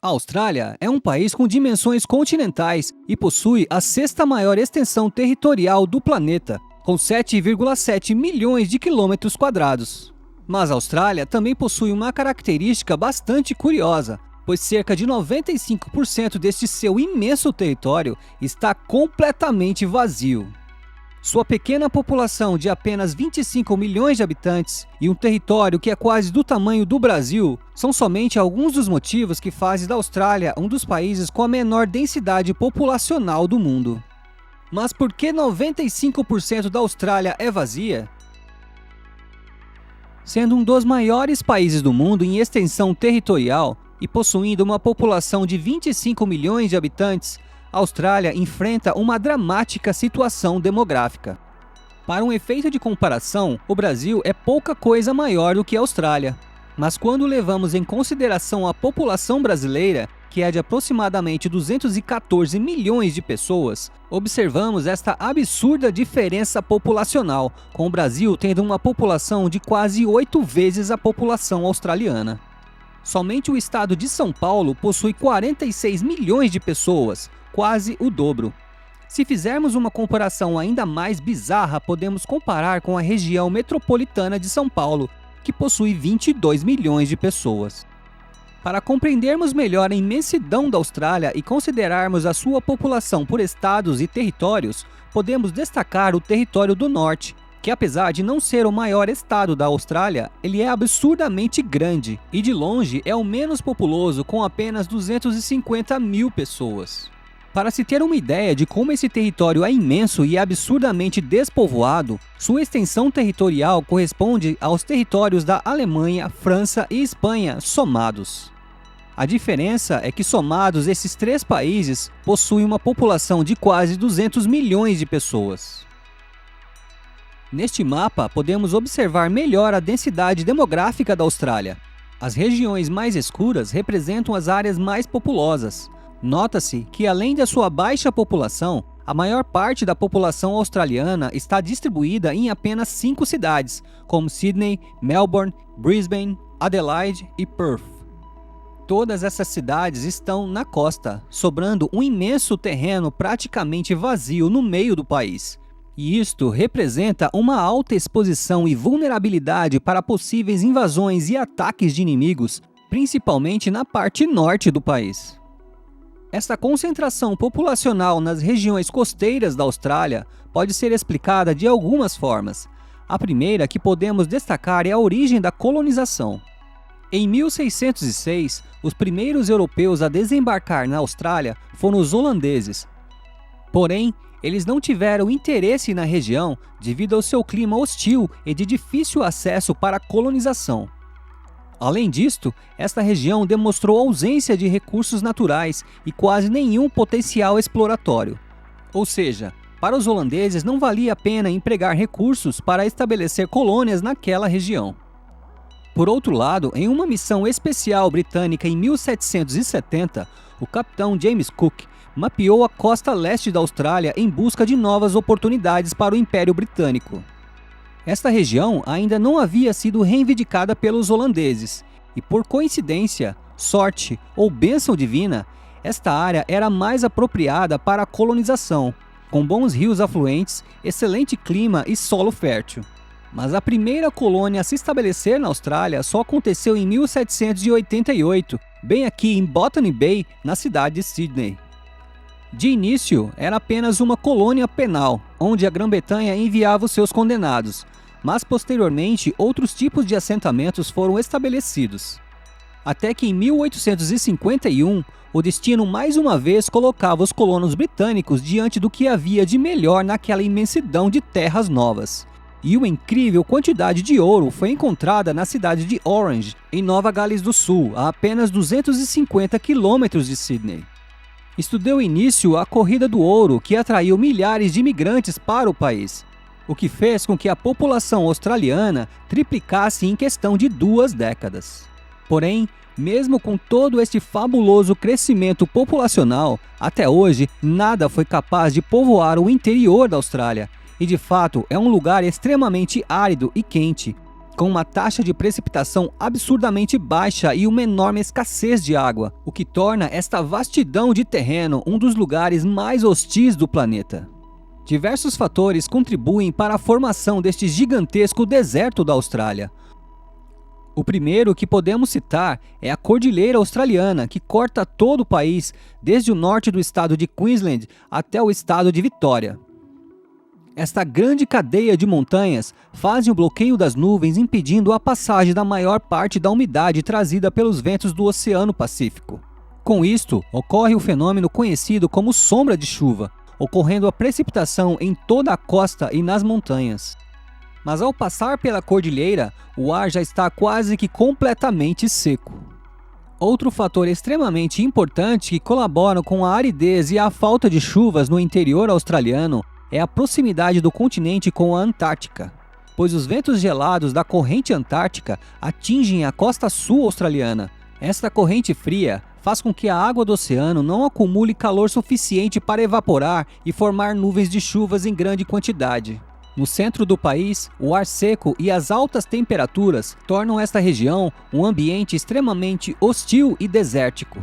A Austrália é um país com dimensões continentais e possui a sexta maior extensão territorial do planeta, com 7,7 milhões de quilômetros quadrados. Mas a Austrália também possui uma característica bastante curiosa, pois cerca de 95% deste seu imenso território está completamente vazio. Sua pequena população de apenas 25 milhões de habitantes e um território que é quase do tamanho do Brasil são somente alguns dos motivos que fazem da Austrália um dos países com a menor densidade populacional do mundo. Mas por que 95% da Austrália é vazia? Sendo um dos maiores países do mundo em extensão territorial e possuindo uma população de 25 milhões de habitantes, a Austrália enfrenta uma dramática situação demográfica. Para um efeito de comparação, o Brasil é pouca coisa maior do que a Austrália. Mas quando levamos em consideração a população brasileira, que é de aproximadamente 214 milhões de pessoas, observamos esta absurda diferença populacional, com o Brasil tendo uma população de quase 8 vezes a população australiana. Somente o estado de São Paulo possui 46 milhões de pessoas, quase o dobro. Se fizermos uma comparação ainda mais bizarra, podemos comparar com a região metropolitana de São Paulo, que possui 22 milhões de pessoas. Para compreendermos melhor a imensidão da Austrália e considerarmos a sua população por estados e territórios, podemos destacar o Território do Norte, que apesar de não ser o maior estado da Austrália, ele é absurdamente grande e de longe é o menos populoso, com apenas 250 mil pessoas. Para se ter uma ideia de como esse território é imenso e absurdamente despovoado, sua extensão territorial corresponde aos territórios da Alemanha, França e Espanha somados. A diferença é que somados esses três países possuem uma população de quase 200 milhões de pessoas. Neste mapa podemos observar melhor a densidade demográfica da Austrália. As regiões mais escuras representam as áreas mais populosas. Nota-se que, além da sua baixa população, a maior parte da população australiana está distribuída em apenas 5 cidades, como Sydney, Melbourne, Brisbane, Adelaide e Perth. Todas essas cidades estão na costa, sobrando um imenso terreno praticamente vazio no meio do país. E isto representa uma alta exposição e vulnerabilidade para possíveis invasões e ataques de inimigos, principalmente na parte norte do país. Esta concentração populacional nas regiões costeiras da Austrália pode ser explicada de algumas formas. A primeira que podemos destacar é a origem da colonização. Em 1606, os primeiros europeus a desembarcar na Austrália foram os holandeses. Porém, eles não tiveram interesse na região devido ao seu clima hostil e de difícil acesso para a colonização. Além disto, esta região demonstrou ausência de recursos naturais e quase nenhum potencial exploratório. Ou seja, para os holandeses não valia a pena empregar recursos para estabelecer colônias naquela região. Por outro lado, em uma missão especial britânica em 1770, o capitão James Cook mapeou a costa leste da Austrália em busca de novas oportunidades para o Império Britânico. Esta região ainda não havia sido reivindicada pelos holandeses, e por coincidência, sorte ou bênção divina, esta área era mais apropriada para a colonização, com bons rios afluentes, excelente clima e solo fértil. Mas a primeira colônia a se estabelecer na Austrália só aconteceu em 1788, bem aqui em Botany Bay, na cidade de Sydney. De início, era apenas uma colônia penal, onde a Grã-Bretanha enviava os seus condenados, mas posteriormente outros tipos de assentamentos foram estabelecidos. Até que em 1851, o destino mais uma vez colocava os colonos britânicos diante do que havia de melhor naquela imensidão de terras novas. E uma incrível quantidade de ouro foi encontrada na cidade de Orange, em Nova Gales do Sul, a apenas 250 quilômetros de Sydney. Isto deu início à Corrida do Ouro, que atraiu milhares de imigrantes para o país, o que fez com que a população australiana triplicasse em questão de 2 décadas. Porém, mesmo com todo este fabuloso crescimento populacional, até hoje nada foi capaz de povoar o interior da Austrália, e de fato é um lugar extremamente árido e quente, com uma taxa de precipitação absurdamente baixa e uma enorme escassez de água, o que torna esta vastidão de terreno um dos lugares mais hostis do planeta. Diversos fatores contribuem para a formação deste gigantesco deserto da Austrália. O primeiro que podemos citar é a Cordilheira Australiana, que corta todo o país, desde o norte do estado de Queensland até o estado de Vitória. Esta grande cadeia de montanhas faz o bloqueio das nuvens, impedindo a passagem da maior parte da umidade trazida pelos ventos do Oceano Pacífico. Com isto, ocorre o fenômeno conhecido como sombra de chuva, ocorrendo a precipitação em toda a costa e nas montanhas. Mas ao passar pela cordilheira, o ar já está quase que completamente seco. Outro fator extremamente importante que colabora com a aridez e a falta de chuvas no interior australiano é a proximidade do continente com a Antártica, pois os ventos gelados da corrente antártica atingem a costa sul australiana. Esta corrente fria faz com que a água do oceano não acumule calor suficiente para evaporar e formar nuvens de chuvas em grande quantidade. No centro do país, o ar seco e as altas temperaturas tornam esta região um ambiente extremamente hostil e desértico.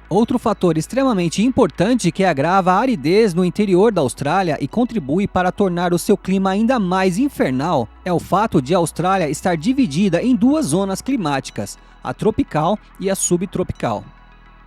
Outro fator extremamente importante que agrava a aridez no interior da Austrália e contribui para tornar o seu clima ainda mais infernal é o fato de a Austrália estar dividida em duas zonas climáticas, a tropical e a subtropical.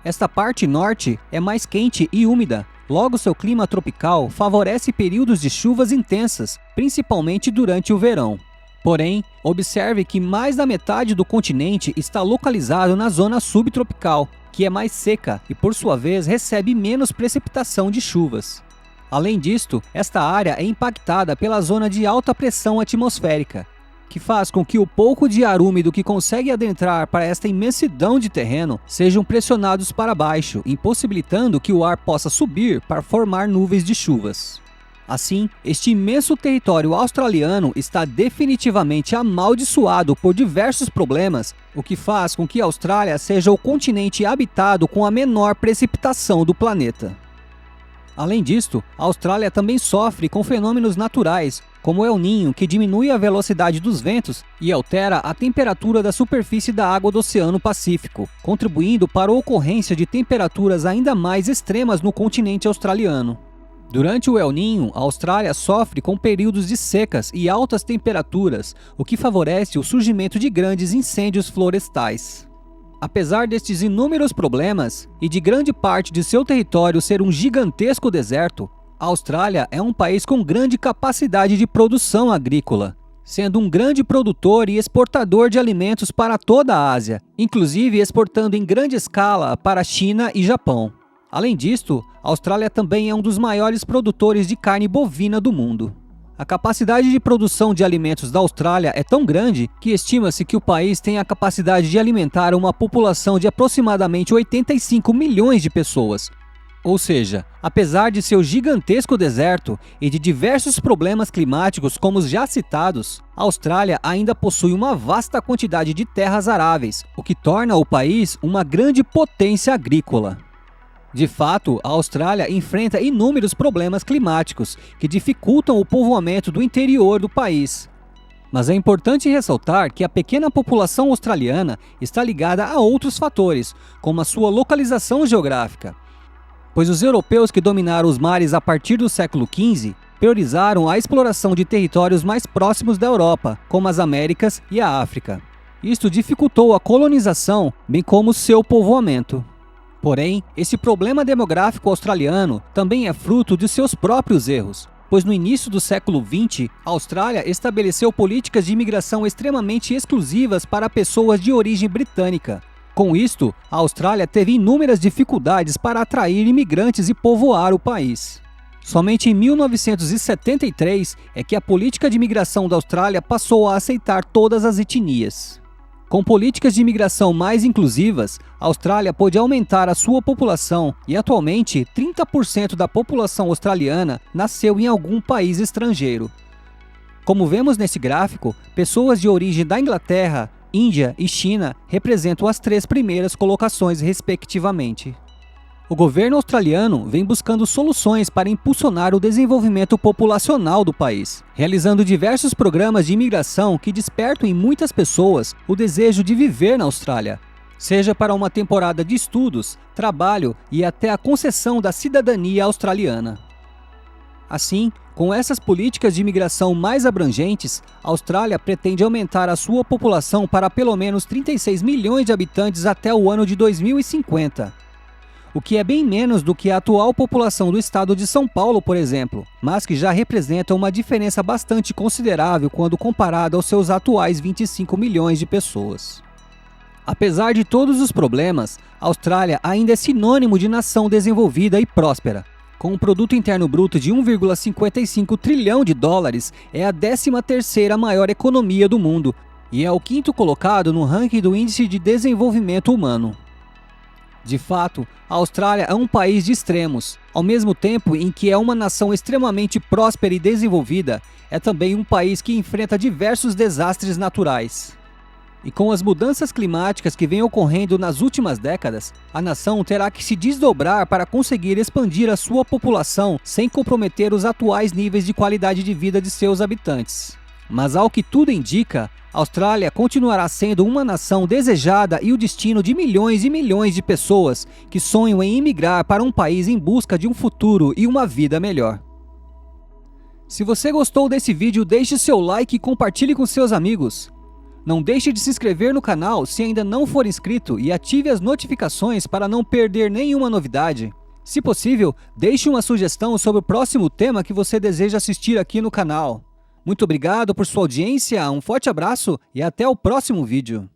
Esta parte norte é mais quente e úmida, logo seu clima tropical favorece períodos de chuvas intensas, principalmente durante o verão. Porém, observe que mais da metade do continente está localizado na zona subtropical, que é mais seca e, por sua vez, recebe menos precipitação de chuvas. Além disto, esta área é impactada pela zona de alta pressão atmosférica, que faz com que o pouco de ar úmido que consegue adentrar para esta imensidão de terreno sejam pressionados para baixo, impossibilitando que o ar possa subir para formar nuvens de chuvas. Assim, este imenso território australiano está definitivamente amaldiçoado por diversos problemas, o que faz com que a Austrália seja o continente habitado com a menor precipitação do planeta. Além disto, a Austrália também sofre com fenômenos naturais, como o El Niño, que diminui a velocidade dos ventos e altera a temperatura da superfície da água do Oceano Pacífico, contribuindo para a ocorrência de temperaturas ainda mais extremas no continente australiano. Durante o El Niño, a Austrália sofre com períodos de secas e altas temperaturas, o que favorece o surgimento de grandes incêndios florestais. Apesar destes inúmeros problemas e de grande parte de seu território ser um gigantesco deserto, a Austrália é um país com grande capacidade de produção agrícola, sendo um grande produtor e exportador de alimentos para toda a Ásia, inclusive exportando em grande escala para a China e Japão. Além disto, a Austrália também é um dos maiores produtores de carne bovina do mundo. A capacidade de produção de alimentos da Austrália é tão grande que estima-se que o país tem a capacidade de alimentar uma população de aproximadamente 85 milhões de pessoas. Ou seja, apesar de seu gigantesco deserto e de diversos problemas climáticos como os já citados, a Austrália ainda possui uma vasta quantidade de terras aráveis, o que torna o país uma grande potência agrícola. De fato, a Austrália enfrenta inúmeros problemas climáticos que dificultam o povoamento do interior do país. Mas é importante ressaltar que a pequena população australiana está ligada a outros fatores, como a sua localização geográfica, pois os europeus que dominaram os mares a partir do século XV priorizaram a exploração de territórios mais próximos da Europa, como as Américas e a África. Isto dificultou a colonização, bem como seu povoamento. Porém, esse problema demográfico australiano também é fruto de seus próprios erros, pois no início do século XX, a Austrália estabeleceu políticas de imigração extremamente exclusivas para pessoas de origem britânica. Com isto, a Austrália teve inúmeras dificuldades para atrair imigrantes e povoar o país. Somente em 1973 é que a política de imigração da Austrália passou a aceitar todas as etnias. Com políticas de imigração mais inclusivas, a Austrália pôde aumentar a sua população e atualmente 30% da população australiana nasceu em algum país estrangeiro. Como vemos nesse gráfico, pessoas de origem da Inglaterra, Índia e China representam as 3 primeiras colocações respectivamente. O governo australiano vem buscando soluções para impulsionar o desenvolvimento populacional do país, realizando diversos programas de imigração que despertam em muitas pessoas o desejo de viver na Austrália, seja para uma temporada de estudos, trabalho e até a concessão da cidadania australiana. Assim, com essas políticas de imigração mais abrangentes, a Austrália pretende aumentar a sua população para pelo menos 36 milhões de habitantes até o ano de 2050. O que é bem menos do que a atual população do estado de São Paulo, por exemplo, mas que já representa uma diferença bastante considerável quando comparada aos seus atuais 25 milhões de pessoas. Apesar de todos os problemas, a Austrália ainda é sinônimo de nação desenvolvida e próspera. Com um produto interno bruto de 1,55 trilhão de dólares, é a 13ª maior economia do mundo e é o 5º colocado no ranking do Índice de Desenvolvimento Humano. De fato, a Austrália é um país de extremos. Ao mesmo tempo em que é uma nação extremamente próspera e desenvolvida, é também um país que enfrenta diversos desastres naturais. E com as mudanças climáticas que vêm ocorrendo nas últimas décadas, a nação terá que se desdobrar para conseguir expandir a sua população sem comprometer os atuais níveis de qualidade de vida de seus habitantes. Mas ao que tudo indica, a Austrália continuará sendo uma nação desejada e o destino de milhões e milhões de pessoas que sonham em imigrar para um país em busca de um futuro e uma vida melhor. Se você gostou desse vídeo, deixe seu like e compartilhe com seus amigos. Não deixe de se inscrever no canal se ainda não for inscrito e ative as notificações para não perder nenhuma novidade. Se possível, deixe uma sugestão sobre o próximo tema que você deseja assistir aqui no canal. Muito obrigado por sua audiência, um forte abraço e até o próximo vídeo.